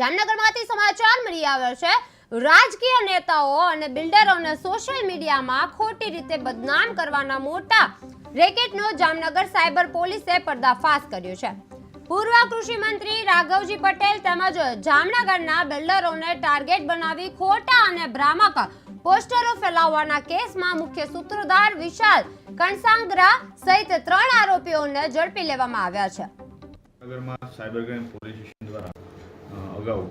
જામનગરમાંથી સમાચાર મળી આવ્યા છે। રાજકીય નેતાઓ અને બિલ્ડરોને સોશિયલ મીડિયામાં ખોટી રીતે બદનામ કરવાના મોટા રેકેટનો જામનગર સાયબર પોલીસે પર્દાફાશ કર્યો છે। પૂર્વ કૃષિ મંત્રી રાઘવજી પટેલ તેમજ જામનગરના બિલ્ડરોને ટાર્ગેટ બનાવી ખોટા અને ભ્રામક પોસ્ટરો ફેલાવવાના કેસમાં મુખ્ય સૂત્રધાર વિશાલ કણસાંગરા સહિત 3 આરોપીઓને ઝડપી લેવામાં આવ્યા છે। નગરમાં સાયબર ક્રાઇમ પોલીસ સ્ટેશન દ્વારા અગાઉ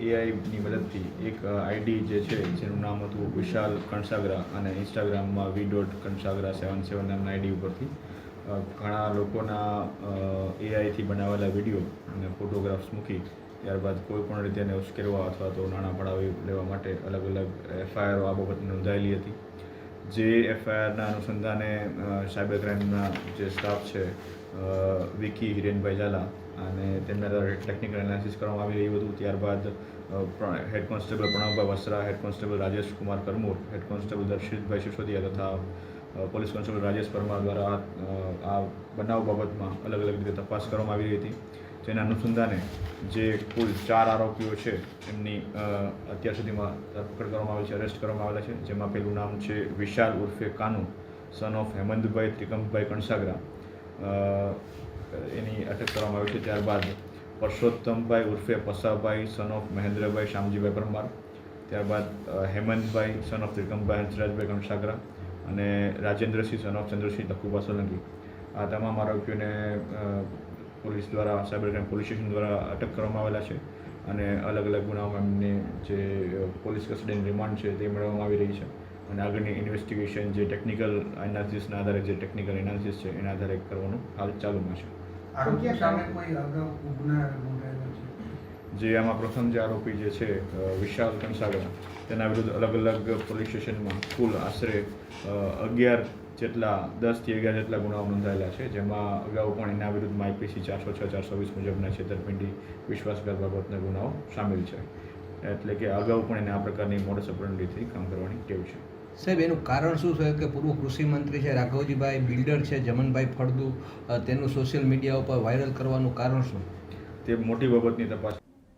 એઆઈની મદદથી એક આઈડી જે છે જેનું નામ હતું વિશાલ કણસાગરા અને ઇન્સ્ટાગ્રામમાં v.કણસાગરા77 નામના આઈડી ઉપરથી ઘણા લોકોના એઆઈથી બનાવેલા વિડીયો અને ફોટોગ્રાફ્સ મૂકી ત્યારબાદ કોઈ પણ રીતે એને ઉશ્કેરવા અથવા તો નાણાં પડાવી લેવા માટે અલગ અલગ એફઆઈઆરો આ બાબતની નોંધાયેલી હતી। જે એફઆઈઆરના અનુસંધાને સાયબર ક્રાઇમના જે સ્ટાફ છે વિકી હિરેનભાઈ ઝાલા અને તેમના દ્વારા ટેકનિકલ એનાલિસિસ કરવામાં આવી રહ્યું હતું। ત્યારબાદ head constable Pranavbhai Vasra, head constable Rajesh Kumar Karmor, head constable Darshitbhai Sisodiya તથા પોલીસ કોન્સ્ટેબલ રાજેશ પરમાર દ્વારા આ બનાવ બાબતમાં અલગ અલગ રીતે તપાસ કરવામાં આવી રહી હતી। જેના અનુસંધાને જે કુલ 4 આરોપીઓ છે એમની અત્યાર સુધીમાં ધરપકડ કરવામાં આવેલ છે, અરેસ્ટ કરવામાં આવેલા છે। જેમાં પહેલું નામ છે વિશાલ ઉર્ફે કાનુ, સન ઓફ હેમંતભાઈ ત્રિકમભાઈ કણસાગરા, એની અટક કરવામાં આવી છે। ત્યારબાદ પરસોત્તમભાઈ ઉર્ફે પસાભાઈ, સન ઓફ મહેન્દ્રભાઈ શામજીભાઈ પરમાર, ત્યારબાદ હેમંતભાઈ સન ઓફ ત્રિકમભાઈ હંસરાજભાઈ કણસાગરા અને રાજેન્દ્રસિંહ સન ઓફ ચંદ્રસિંહ લખુભા સોલંકી, આ તમામ આરોપીઓને પોલીસ દ્વારા સાયબર ક્રાઇમ પોલીસ સ્ટેશન દ્વારા અટક કરવામાં આવેલા છે અને અલગ અલગ ગુનાઓમાં એમને જે પોલીસ કસ્ટડીની રિમાન્ડ છે તે મેળવવામાં આવી રહી છે અને આગળની ઇન્વેસ્ટિગેશન જે ટેકનિકલ એનાલિસિસના આધારે જે ટેકનિકલ એનાલિસિસ છે એના આધારે કરવાનું હાલ ચાલુમાં છે। જે આમાં પ્રથમ જે આરોપી જે છે વિશાલ કણસાગરા, તેના વિરુદ્ધ અલગ અલગ પોલીસ સ્ટેશનમાં કુલ આશરે 10 થી 11 જેટલા ગુનાઓ નોંધાયેલા છે। જેમાં અગાઉ પણ એના વિરુદ્ધમાં આઈપીસી 406-420 મુજબના છેતરપિંડી વિશ્વાસઘાત બાબતના ગુનાઓ સામેલ છે। એટલે કે અગાઉ પણ એને આ પ્રકારની મોડસ ઓપરેન્ડીથી કામ કરવાની ટેવ છે। સાહેબ, એનું કારણ શું છે કે પૂર્વ કૃષિ મંત્રી છે રાઘવજીભાઈ, બિલ્ડર છે જમનભાઈ ફળદુ, તેનું સોશિયલ મીડિયા ઉપર વાયરલ કરવાનું કારણ શું? તે મોટી બાબતની તપાસ